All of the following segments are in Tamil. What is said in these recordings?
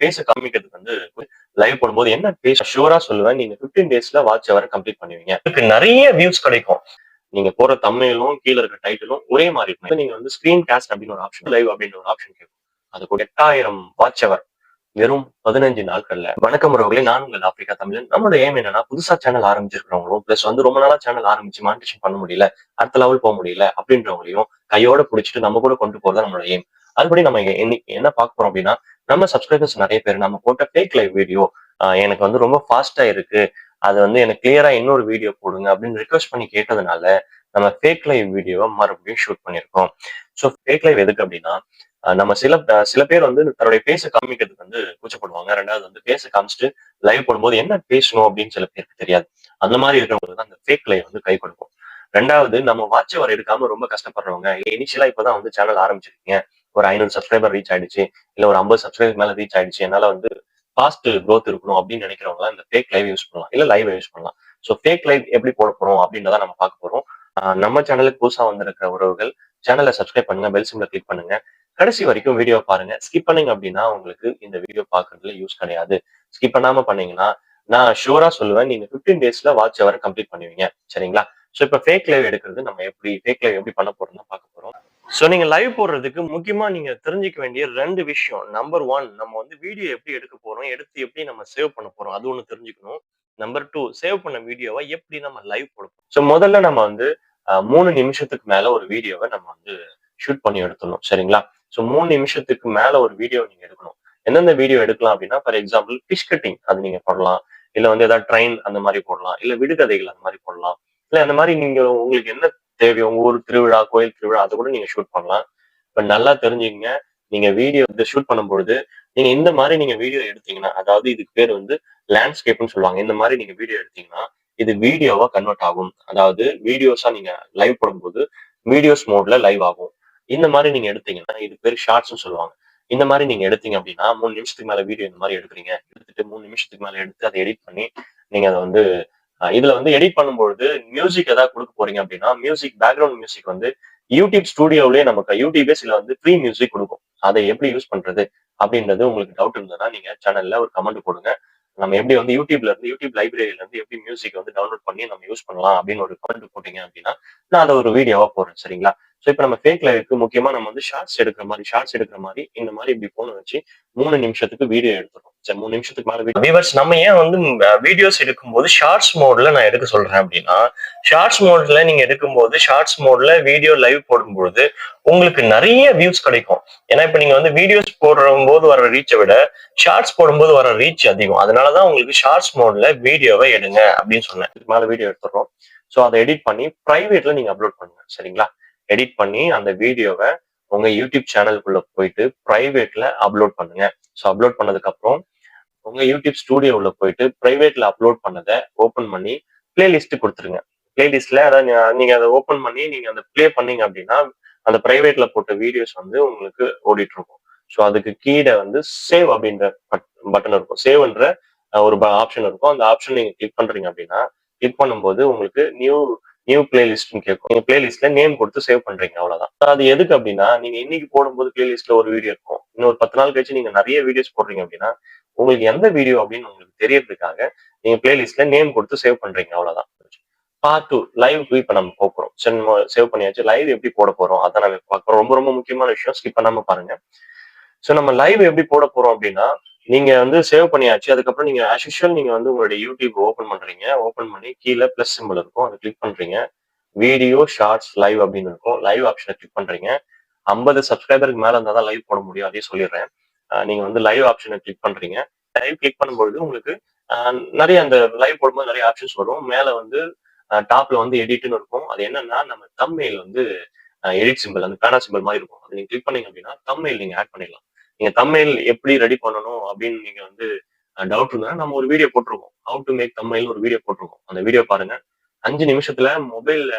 பேச காமிக்கிறதுக்கு லைவ் போடும்போது என்ன பேச ஷூரா சொல்லுவேன். நீங்க 15 டேஸ்ல வாட்ச் ஹவர கம்ப்ளீட் பண்ணுவீங்க. இதுக்கு நெறைய வியூஸ் கிடைக்கும். நீங்க போற தம்ப்நெயிலும் கீழ இருக்க டைட்டிலும் ஒரே மாரி இருக்கும். நீங்க ஸ்கிரீன் காஸ்ட் அப்படின்னு ஒரு ஆப்ஷன், லைவ் அப்படின்ற ஒரு ஆப்ஷன் கேட்கும். அதுக்கு ஒரு 8000 வாட்ச் ஹவர் வெறும் 15 நாட்கள்ல. வணக்கம் உறவுகளே, நான் உங்கள் ஆப்பிரிக்கா தமிழன். நம்மளோட எய்ம் என்னன்னா, புதுசா சேனல் ஆரம்பிச்சிருக்கிறவங்களும் பிளஸ் ரொம்ப நாளா சேனல் ஆரம்பிச்சு மானிட்டேஷன் பண்ண முடியல, அடுத்த லெவல் போக முடியல அப்படின்றவங்களையும் கையோட புடிச்சிட்டு நம்ம கூட கொண்டு போறது நம்மளோட எய்ம். அதுபடி நம்ம இன்னைக்கு என்ன பார்க்க போறோம் அப்படின்னா, நம்ம சப்ஸ்கிரைபர்ஸ் நிறைய பேர் நம்ம போட்ட ஃபேக் லைவ் வீடியோ எனக்கு ரொம்ப ஃபாஸ்டா இருக்கு, அது எனக்கு கிளியரா இன்னொரு வீடியோ போடுங்க அப்படின்னு ரிக்வெஸ்ட் பண்ணி கேட்டதுனால நம்ம ஃபேக் லைவ் வீடியோவை மறுபடியும் ஷூட் பண்ணியிருக்கோம். ஸோ ஃபேக் லைவ் எதுக்கு அப்படின்னா, நம்ம சில பேர் தன்னுடைய பேச காமிக்கிறதுக்கு கூச்சப்படுவாங்க. ரெண்டாவது பேச காமிச்சிட்டு லைவ் போடும்போது என்ன பேசணும் அப்படின்னு சில பேருக்கு தெரியாது. அந்த மாதிரி இருக்கிறவங்களுக்கு தான் அந்த ஃபேக் லைவ் கை கொடுக்கும். ரெண்டாவது, நம்ம வாட்ச் ஹவர் எடுக்காம ரொம்ப கஷ்டப்படுறவங்க, இனிஷியலா இப்பதான் சேனல் ஆரம்பிச்சிருக்கீங்க, ஒரு 500 சப்ஸ்கிரைபர் ரீச் ஆயிடுச்சு, இல்ல ஒரு 50 சப்ஸ்கிரைபர் மேல ரீச் ஆயிடுச்சு, என்னால ஃபாஸ்ட் க்ரோத் இருக்கணும் அப்படின்னு நினைக்கிறவங்க இந்த ஃபேக் லைவ் யூஸ் பண்ணலாம், இல்ல லைவ் யூஸ் பண்ணலாம். ஸோ ஃபேக் லைவ் எப்படி போட போறோம் அப்படின்றத நம்ம பார்க்க போறோம். நம்ம சேனலுக்கு புதுசா வந்திருக்கிற உறவுகள் சேனலை சப்ஸ்கிரைப் பண்ணுங்க, பெல் சிம்ல கிளிக் பண்ணுங்க, கடைசி வரைக்கும் வீடியோ பாருங்க. ஸ்கிப் பண்ணீங்க அப்படின்னா உங்களுக்கு இந்த வீடியோ பாக்குறதுல யூஸ் கிடையாது. ஸ்கிப் பண்ணாம பண்ணீங்கன்னா நான் ஷூரா சொல்லுவேன், நீங்க 15 டேஸ்ல வாட்ச் ஹவரை கம்ப்ளீட் பண்ணுவீங்க. சரிங்களா? சோ இப்ப ஃபேக் லைவ் எடுக்கிறது நம்ம ஃபேக் லைவ் எப்படி பண்ண போறோம்னு பார்க்க போறோம். சோ நீங்க லைவ் போடுறதுக்கு முக்கியமா நீங்க தெரிஞ்சுக்க வேண்டிய 2 விஷயம். நம்பர் 1, நம்ம வீடியோ எப்படி எடுக்க போறோம், எடுத்து எப்படி நம்ம சேவ் பண்ண போறோம், அது ஒண்ணு தெரிஞ்சுக்கணும். நம்பர் 2, சேவ் பண்ண வீடியோவை எப்படி நம்ம லைவ் போட போறோம். சோ முதல்ல நம்ம 3 நிமிஷத்துக்கு மேல ஒரு வீடியோவை நம்ம ஷூட் பண்ணி எடுத்துடணும். சரிங்களா? சோ 3 நிமிஷத்துக்கு மேல ஒரு வீடியோ நீங்க எடுக்கணும். எந்தெந்த வீடியோ எடுக்கலாம் அப்படின்னா, ஃபார் எக்ஸாம்பிள் ஃபிஷ் கட்டிங் அது நீங்க போடலாம், இல்ல ஏதாவது ட்ரெயின் அந்த மாதிரி போடலாம், இல்ல விடுகதைகள் அந்த மாதிரி போடலாம், இல்ல அந்த மாதிரி நீங்க உங்களுக்கு என்ன தேவையோ உங்க ஊர் திருவிழா, கோயில் திருவிழா, அதை கூட நீங்க ஷூட் பண்ணலாம். இப்ப நல்லா தெரிஞ்சுக்கங்க, நீங்க வீடியோ ஷூட் பண்ணும்பொழுது நீங்க இந்த மாதிரி நீங்க வீடியோ எடுத்தீங்கன்னா, அதாவது இதுக்கு பேர் லேண்ட்ஸ்கேப்னு சொல்லுவாங்க. இந்த மாதிரி நீங்க வீடியோ எடுத்தீங்கன்னா இது வீடியோவா கன்வெர்ட் ஆகும். அதாவது வீடியோஸா நீங்க லைவ் போடும்போது வீடியோஸ் மோட்ல லைவ் ஆகும். இந்த மாதிரி நீங்க எடுத்தீங்கன்னா இது பேர் ஷார்ட்ஸ்னு சொல்லுவாங்க. இந்த மாதிரி நீங்க எடுத்தீங்க அப்படின்னா 3 நிமிஷத்துக்கு மேல வீடியோ இந்த மாதிரி எடுக்கிறீங்க, எடுத்துட்டு 3 நிமிஷத்துக்கு மேல எடுத்து அதை எடிட் பண்ணி நீங்க அதை இதுல எடிட் பண்ணும்பொழுது மியூசிக் ஏதாவது கொடுக்க போறீங்க அப்படின்னா, மியூசிக் பேக்ரவுண்ட் மியூசிக் யூடியூப் ஸ்டுடியோவிலேயே நமக்கு யூடியூபே சில ஃப்ரீ மியூசிக் கொடுக்கும். அதை எப்படி யூஸ் பண்றது அப்படின்றது உங்களுக்கு டவுட் இருந்ததுன்னா நீங்க சேனல்ல ஒரு கமெண்ட் போடுங்க. நம்ம எப்படி யூடியூப் லைப்ரரியில இருந்து எப்படி மியூசிக் டவுன்லோட் பண்ணி நம்ம யூஸ் பண்ணலாம் அப்படின்னு ஒரு கமெண்ட் போட்டீங்க அப்படின்னா நான் அதை ஒரு வீடியோவா போடுறேன். சரிங்களா? சோ இப்ப நம்ம ஃபேக் லைவுக்கு முக்கியமா நம்ம ஷார்ட்ஸ் எடுக்கிற மாதிரி இந்த மாதிரி இப்படி போன வச்சு 3 நிமிஷத்துக்கு வீடியோ எடுத்துரும். சரி, 3 நிமிஷத்துக்கு மேல வியூவர்ஸ் நம்ம ஏன் வீடியோஸ் எடுக்கும்போது ஷார்ட்ஸ் மோட்ல நான் எடுக்க சொல்றேன் அப்படின்னா, ஷார்ட்ஸ் மோட்ல நீங்க எடுக்கும்போது ஷார்ட்ஸ் மோட்ல வீடியோ லைவ் போடும்போது உங்களுக்கு நிறைய வியூஸ் கிடைக்கும். ஏன்னா இப்ப நீங்க வீடியோஸ் போடும்போது வர ரீச்சை விட ஷார்ட்ஸ் போடும்போது வர ரீச் அதிகம். அதனாலதான் உங்களுக்கு ஷார்ட்ஸ் மோட்ல வீடியோவை எடுங்க அப்படின்னு சொன்னேன். இதுக்கு மேல வீடியோ எடுத்துறோம். சோ அதை எடிட் பண்ணி பிரைவேட்ல நீங்க அப்லோட் பண்ணுங்க. சரிங்களா? எடிட் பண்ணி அந்த வீடியோவை உங்க யூடியூப் சேனலுக்குள்ள போயிட்டு பிரைவேட்ல அப்லோட் பண்ணுங்க. சோ அப்லோட் பண்ணதுக்கு அப்புறம் உங்க யூடியூப் ஸ்டுடியோவுல போயிட்டு பிரைவேட்ல அப்லோட் பண்ணதை ஓபன் பண்ணி பிளேலிஸ்ட் கொடுத்துருங்க. பிளேலிஸ்ட்ல அதாவது நீங்க அதை ஓபன் பண்ணி நீங்க அந்த பிளே பண்ணீங்க அப்படின்னா அந்த பிரைவேட்ல போட்ட வீடியோஸ் உங்களுக்கு ஓடிட்டு இருக்கும். ஸோ அதுக்கு கீழே சேவ் அப்படின்ற பட்டன் இருக்கும். சேவ்ன்ற ஒரு ஆப்ஷன் இருக்கும். அந்த ஆப்ஷன் நீங்க கிளிக் பண்றீங்க அப்படின்னா, கிளிக் பண்ணும்போது உங்களுக்கு நியூ பிளேலிஸ்ட்னு கேட்கும். நீங்க பிளேலிஸ்ட்ல நேம் கொடுத்து சேவ் பண்றீங்க, அவ்வளவுதான். அது எதுக்கு அப்படின்னா, நீங்க இன்னைக்கு போடும்போது பிளேலிஸ்ட்ல ஒரு வீடியோ இருக்கும், இன்னொரு 10 நாள் கழிச்சு நீங்க நிறைய வீடியோஸ் போடுறீங்க அப்படின்னா உங்களுக்கு எந்த வீடியோ அப்படின்னு உங்களுக்கு தெரியறதுக்காக நீங்க பிளேலிஸ்ட்ல நேம் கொடுத்து சேவ் பண்றீங்க, அவ்வளவுதான். பார்ட் 2 லைவ்க்கு இப்ப நம்ம போறோம். சேவ் பண்ணியாச்சு. லைவ் எப்படி போட போறோம் அதான் நம்ம பார்க்கிறோம். ரொம்ப ரொம்ப முக்கியமான விஷயம், ஸ்கிப் பண்ணாம பாருங்க. சோ நம்ம லைவ் எப்படி போட போறோம் அப்படின்னா, நீங்க சேவ் பண்ணியாச்சு. அதுக்கப்புறம் நீங்க ஆஸ் யூசுவல் நீங்க உங்களுடைய யூடியூப் ஓபன் பண்றீங்க. ஓபன் பண்ணி கீழே பிளஸ் சிம்பிள் இருக்கும், அதை கிளிக் பண்றீங்க. வீடியோ ஷார்ட்ஸ் லைவ் அப்படின்னு இருக்கும். லைவ் ஆப்ஷனை கிளிக் பண்றீங்க. 50 சப்ஸ்கிரைபருக்கு மேல இருந்தா தான் லைவ் போட முடியும், அதையும் சொல்லிடுறேன். நீங்க லைவ் ஆப்ஷனை கிளிக் பண்றீங்க. லைவ் கிளிக் பண்ணும்போது உங்களுக்கு நிறைய அந்த லைவ் போடும்போது நிறைய ஆப்ஷன்ஸ் வரும். மேல டாப்ல எடிட்னு இருக்கும். அது என்னன்னா நம்ம தம்ப்நெயில் எடிட் சிம்பிள், அந்த பேனா சிம்பிள் மாதிரி இருக்கும். அது நீங்க கிளிக் பண்ணீங்க அப்படின்னா தம்ப்நெயில் நீங்க ஆட் பண்ணிடலாம். நீங்க தம்ப்நெயில் எப்படி ரெடி பண்ணணும் அப்படின்னு நீங்க டவுட் இருந்தா நம்ம ஒரு வீடியோ போட்டிருக்கோம், ஹவு டு மேக் தம்ப்நெயில் ஒரு வீடியோ போட்டிருக்கோம். அந்த வீடியோ பாருங்க. 5 நிமிஷத்துல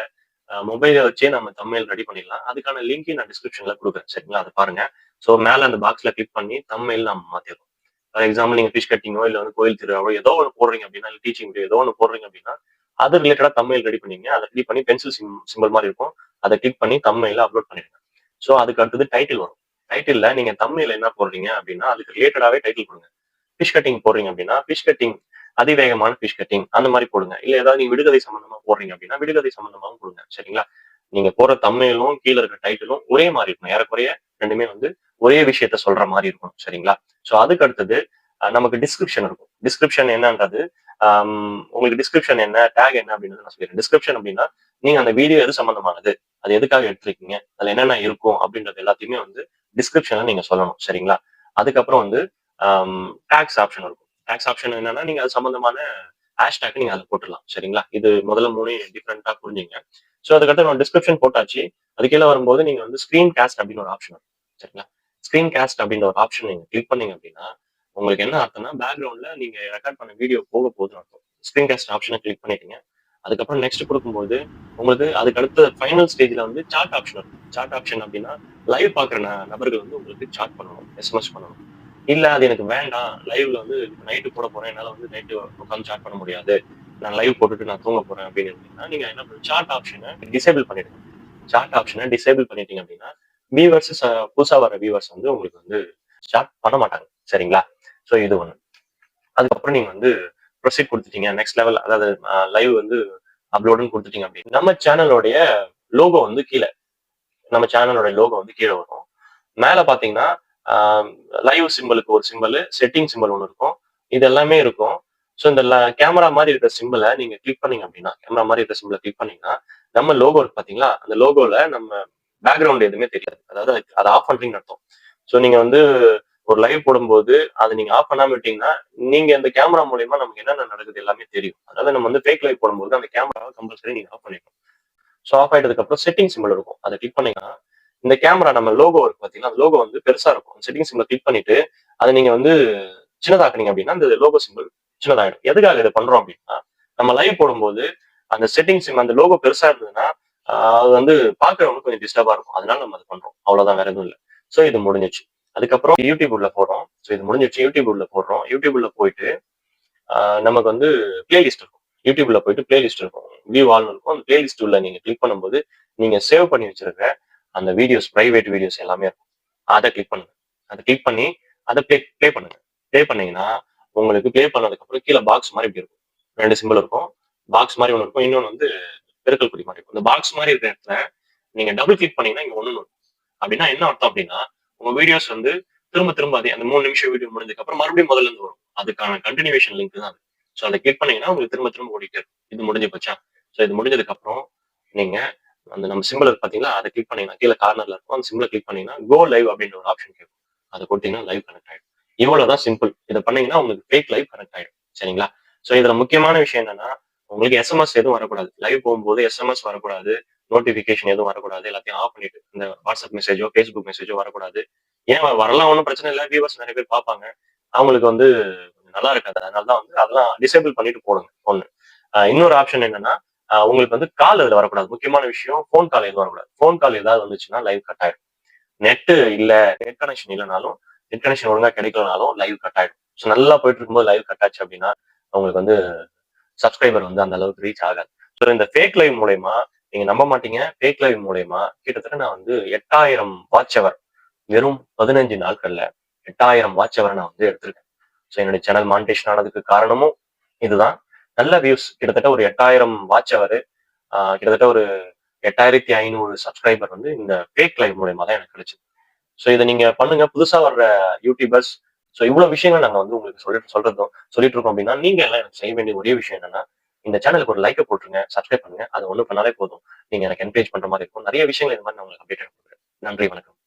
மொபைலை வச்சே நம்ம தம்ப்நெயில் ரெடி பண்ணிடலாம். அதுக்கான லிங்க் நான் டிஸ்கிரிப்ஷன்ல கொடுக்குறேன். சரிங்களா? அதை பாருங்க. சோ மேல அந்த பாக்ஸ்ல கிளிக் பண்ணி தம்ப்நெயில் நம்ம மாத்திடுறோம். ஃபார் எக்ஸாம்பிள் நீங்க ஃபிஷ் கட்டிங்கோ இல்ல கோயில் திருவிழாவோ ஏதோ ஒன்று போடுறீங்க அப்படின்னா, இல்ல டீச்சிங் வீடியோ ஏதோ ஒன்று போடுறீங்க அப்படின்னா அது ரிலேட்டடா தம்ப்நெயில் ரெடி பண்ணீங்க. அதை கிளிக் பண்ணி பென்சில் சிம்பிள் மாதிரி இருக்கும், அதை கிளிக் பண்ணி தம்ப்நெயில அப்லோட் பண்ணிடுங்க. சோ அதுக்கு அடுத்தது டைட்டில் வரும். டைட்டில்ல நீங்க தம்ப்நெயில்ல என்ன போடுறீங்க அப்படின்னா அதுக்கு ரிலேட்டடாவே டைட்டில் கொடுங்க. ஃபிஷ் கட்டிங் போடுறீங்க அப்படின்னா ஃபிஷ் கட்டிங் அதிவேகமான ஃபிஷ் கட்டிங் அந்த மாதிரி போடுங்க. இல்ல ஏதாவது நீங்க விடுகதை சம்பந்தமா போடுறீங்க அப்படின்னா விடுகதை சம்பந்தமாவும் கொடுங்க. சரிங்களா? நீங்க போற தம்ப்நெயிலும் கீழ இருக்க டைட்டிலும் ஒரே மாதிரி இருக்கணும். ஏறக்குறைய 2மே வந்து ஒரே விஷயத்த சொல்ற மாதிரி இருக்கணும். சரிங்களா? சோ அதுக்கு அடுத்தது நமக்கு டிஸ்கிரிப்ஷன் இருக்கும். டிஸ்கிரிப்ஷன் என்னன்றது உங்களுக்கு டிஸ்கிரிப்ஷன் என்ன, டேக் என்ன அப்படின்னு நான் சொல்லிடுறேன். டிஸ்கிரிப்ஷன் அப்படின்னா நீங்க அந்த வீடியோ எது சம்பந்தமானது, அது எதுக்காக எடுத்திருக்கீங்க, அதுல என்னென்ன இருக்கும் அப்படின்றது எல்லாத்தையுமே வந்து டிஸ்கிரிப்ஷன்ல நீங்க சொல்லணும். சரிங்களா? அதுக்கப்புறம் வந்து டேக்ஸ் ஆப்ஷன் இருக்கும். டேக்ஸ் ஆப்ஷன் என்னன்னா நீங்க அது சம்பந்தமான ஹேஷ்டேக் நீங்க அதுல போட்டுடலாம். சரிங்களா? இது முதல்ல 3 டிஃபரெண்டா புரிஞ்சுங்க. சோ அதுக்கடுத்து நம்ம டிஸ்கிரிப்ஷன் போட்டாச்சு. அது கீழ வரும்போது நீங்க வந்து ஸ்கிரீன் காஸ்ட் அப்படின்னு ஒரு ஆப்ஷன் இருக்கும். சரிங்களா? ஸ்கிரீன் காஸ்ட் அப்படின்ற ஒரு ஆப்ஷன் நீங்க கிளிக் பண்ணீங்க அப்படின்னா உங்களுக்கு என்ன அர்த்தம்னா பேக்ரவுண்ட்ல நீங்க ரெக்கார்ட் பண்ண வீடியோ போக போகுதுன்னு அர்த்தம். ஸ்கிரீன் காஸ்ட் ஆப்ஷனை கிளிக் பண்ணிட்டீங்க. அதுக்கப்புறம் நெக்ஸ்ட் கொடுக்கும்போது உங்களுக்கு அதுக்கு அடுத்த ஃபைனல் ஸ்டேஜ்ல வந்து சாட் ஆப்ஷன் இருக்கும். சாட் ஆப்ஷன் அப்படின்னா லைவ் பாக்குற நபர்கள் வந்து உங்களுக்கு சாட் பண்ணணும், எஸ்எம்எஸ் பண்ணணும். இல்ல அது எனக்கு வேண்டாம், லைவ்ல வந்து நைட்டு போட போறேன், என்னால வந்து நைட்டு உட்காந்து சாட் பண்ண முடியாது, நான் லைவ் போட்டுட்டு நான் தூங்க போறேன் அப்படின்னு இருந்தீங்கன்னா நீங்க என்ன பண்ணுங்க, சாட் ஆப்ஷனை டிசேபிள் பண்ணிடுங்க. சாட் ஆப்ஷனை டிசேபிள் பண்ணிட்டீங்க அப்படின்னா வியூவர்ஸ் புதுசா வர வியூவர்ஸ் வந்து உங்களுக்கு வந்து சாட் பண்ண மாட்டாங்க. சரிங்களா? சோ இது ஒண்ணு. அதுக்கப்புறம் நீங்க வந்து ப்ரொசீட் கொடுத்துட்டீங்க. நெக்ஸ்ட் லெவல் அதாவது லைவ் வந்து அப்லோடுன்னு கொடுத்துட்டீங்க அப்படின்னு நம்ம சேனலோடைய லோகோ வந்து கீழ நம்ம சேனலோட லோகோ வந்து கீழ வரும். மேல பாத்தீங்கன்னா லைவ் சிம்பிளுக்கு ஒரு சிம்பிள், செட்டிங் சிம்பிள் ஒண்ணு இருக்கும். இது எல்லாமே இருக்கும். சோ இந்த கேமரா மாதிரி இருக்கிற சிம்பிளை நீங்க கிளிக் பண்ணீங்க அப்படின்னா கேமரா மாதிரி இருக்கிற சிம்பிளை கிளிக் பண்ணீங்கன்னா நம்ம லோகோ இருக்கு பாத்தீங்களா, அந்த லோகோல நம்ம பேக்ரவுண்ட் எதுவுமே தெரியாது. அதாவது அதை ஆஃப் பண்றீங்கன்னு அர்த்தம். சோ நீங்க வந்து ஒரு லைவ் போடும்போது அதை நீங்க ஆஃப் பண்ணாம விட்டீங்கன்னா நீங்க அந்த கேமரா மூலியமா நமக்கு என்னென்ன நடக்குது எல்லாமே தெரியும். அதனால நம்ம வந்து ஃபேக் லைவ் போடும்போது அந்த கேமராவை கம்பல்சரி நீங்க ஆஃப் பண்ணிக்கணும். ஸோ ஆஃப் ஆயிட்டதுக்கு அப்புறம் செட்டிங் சிம்பிள் இருக்கும். அதை கிளிக் பண்ணீங்கன்னா இந்த கேமரா நம்ம லோகோ இருக்கு பாத்தீங்கன்னா அந்த லோகோ வந்து பெருசா இருக்கும். செட்டிங் சிம்பிள் கிளிக் பண்ணிட்டு அதை நீங்க வந்து சின்னதாக்குனீங்க அப்படின்னா அந்த லோகோ சிம்பிள் சின்னதாயிடும். எதுக்காக இதை பண்றோம் அப்படின்னா நம்ம லைவ் போடும்போது அந்த செட்டிங் சிம்பிள் அந்த லோகோ பெருசா இருந்ததுன்னா அது வந்து பாக்குறவங்களுக்கு கொஞ்சம் டிஸ்டர்பா இருக்கும். அதனால நம்ம அதை பண்றோம். அவ்வளவுதான், வேற எதுவும் இல்லை. ஸோ இது முடிஞ்சிச்சு. அதுக்கப்புறம் யூடியூப் உள்ள போறோம். ஸோ இது முடிஞ்சிச்சு. யூடியூப் உள்ள போடுறோம். யூடியூப் உள்ள போயிட்டு நமக்கு வந்து பிளேலிஸ்ட் இருக்கும். யூடியூப்ல போயிட்டு பிளேலிஸ்ட் இருக்கும். வியூ ஆல்னு இருக்கும். அந்த பிளேலிஸ்ட் உள்ள நீங்க கிளிக் பண்ணும்போது நீங்க சேவ் பண்ணி வச்சிருக்க அந்த வீடியோஸ், பிரைவேட் வீடியோஸ் எல்லாமே இருக்கும். அதை கிளிக் பண்ணுங்க. அதை கிளிக் பண்ணி அதை ப்ளே பண்ணுங்க. ப்ளே பண்ணீங்கன்னா உங்களுக்கு ப்ளே பண்ணதுக்கு அப்புறம் கீழே பாக்ஸ் மாதிரி இப்படி இருக்கும். 2 சிம்பிள் இருக்கும். பாக்ஸ் மாதிரி ஒன்று இருக்கும். இன்னொன்று வந்து பெருக்கல் குறி மாதிரி இருக்கும். இந்த பாக்ஸ் மாதிரி இருக்கிற இடத்துல நீங்க டபுள் கிளிக் பண்ணீங்கன்னா இங்க ஒண்ணு இருக்கும். அப்படின்னா என்ன அர்த்தம் அப்படின்னா உங்க வீடியோஸ் வந்து திரும்ப திரும்ப அதே அந்த 3 நிமிஷம் வீடியோ முடிஞ்சதுக்கு அப்புறம் மறுபடியும் முதல்ல இருந்து வரும். அதுக்கான கண்டினியூவேஷன் லிங்க் தான் அது. ஸோ அதை கிளிக் பண்ணீங்கன்னா உங்களுக்கு திரும்ப திரும்ப ஓடிட்டே இருக்கும். இது முடிஞ்சு போச்சா? ஸோ இது முடிஞ்சதுக்கு அப்புறம் நீங்க அந்த நம்ம சிம்பிள் இருக்கு பாத்தீங்களா, அதை கிளிக் பண்ணீங்கன்னா கீழே கார்னர்ல இருக்கும். அந்த சிம்பிளை கிளிக் பண்ணீங்கன்னா கோ லைவ் அப்படின்ற ஒரு ஆப்ஷன் கேட்கும். அதை கொடுத்தீங்கன்னா லைவ் கனெக்ட் ஆயிடும். இவ்வளவுதான் சிம்பிள். இதை பண்ணீங்கன்னா உங்களுக்கு ஃபேக் லைவ் கனெக்ட் ஆயிடும். சரிங்களா? ஸோ இதுல முக்கியமான விஷயம் என்னன்னா உங்களுக்கு எஸ்எம்எஸ் எதுவும் வரக்கூடாது. லைவ் போகும்போது எஸ்எம்எஸ் வரக்கூடாது. நோட்டிபிகேஷன் எதுவும் வரக்கூடாது. எல்லாத்தையும் ஆஃப் பண்ணிட்டு இந்த வாட்ஸ்அப் மெசேஜோ ஃபேஸ்புக் மெசேஜோ வரக்கூடாது. ஏன் வரலாம், ஒன்றும் பிரச்சனை இல்லை. வியூவர்ஸ் நிறைய பேர் பார்ப்பாங்க. அவங்களுக்கு வந்து நல்லா இருக்காது. அதனாலதான் வந்து அதெல்லாம் டிசேபிள் பண்ணிட்டு போடுங்க ஒண்ணு. இன்னொரு ஆப்ஷன் என்னன்னா உங்களுக்கு வந்து கால் அதுல வரக்கூடாது. முக்கியமான விஷயம் போன் கால் எதுவும் வரக்கூடாது. போன் கால் ஏதாவது வந்துச்சுன்னா லைவ் கட் ஆயிடும். நெட் இல்ல, நெட் கனெக்ஷன் இல்லைனாலும், நெட் கனெக்ஷன் ஒழுங்கா கிடைக்கலனாலும் லைவ் கட் ஆயிடும். ஸோ நல்லா போயிட்டு இருக்கும்போது லைவ் கட் ஆச்சு அப்படின்னா உங்களுக்கு வந்து சப்ஸ்கிரைபர் வந்து அந்த அளவுக்கு ரீச் ஆகாது. ஸோ இந்த ஃபேக் லைவ் மூலயமா நீங்க நம்ப மாட்டீங்க. ஃபேக் லைவ் மூலயமா கிட்டத்தட்ட நான் வந்து 8000 வாட்ச் அவர் வெறும் 15 நாட்கள்ல 8000 வாட்ச் அவர் நான் வந்து எடுத்திருக்கேன். ஸோ என்னுடைய சேனல் மானிட்டேஷன் ஆனதுக்கு காரணமும் இதுதான். நல்ல வியூஸ் கிட்டத்தட்ட ஒரு 8000 வாட்ச் அவர், கிட்டத்தட்ட ஒரு 8500 சப்ஸ்கிரைபர் வந்து இந்த ஃபேக் லைவ் மூலயமா தான் எனக்கு கிடைச்சது. ஸோ இதை நீங்க பண்ணுங்க. புதுசா வர்ற யூடியூபர்ஸ் ஸோ இவ்வளவு விஷயங்கள் நாங்க வந்து உங்களுக்கு சொல்லிட்டு இருக்கோம் அப்படின்னா நீங்க எல்லாம் எனக்கு செய்ய வேண்டிய ஒரே விஷயம் என்னன்னா இந்த சேனலுக்கு ஒரு லைக்கை போட்டுருங்க, சப்ஸ்கிரைப் பண்ணுங்க. அது ஒண்ணு பண்ணாலே போதும். நீங்க எனக்கு என்கரேஜ் பண்ற மாதிரி இருக்கும். நிறைய விஷயங்கள் இந்த மாதிரி நான் உங்களுக்கு அப்டேட் கொடுக்குறேன். நன்றி, வணக்கம்.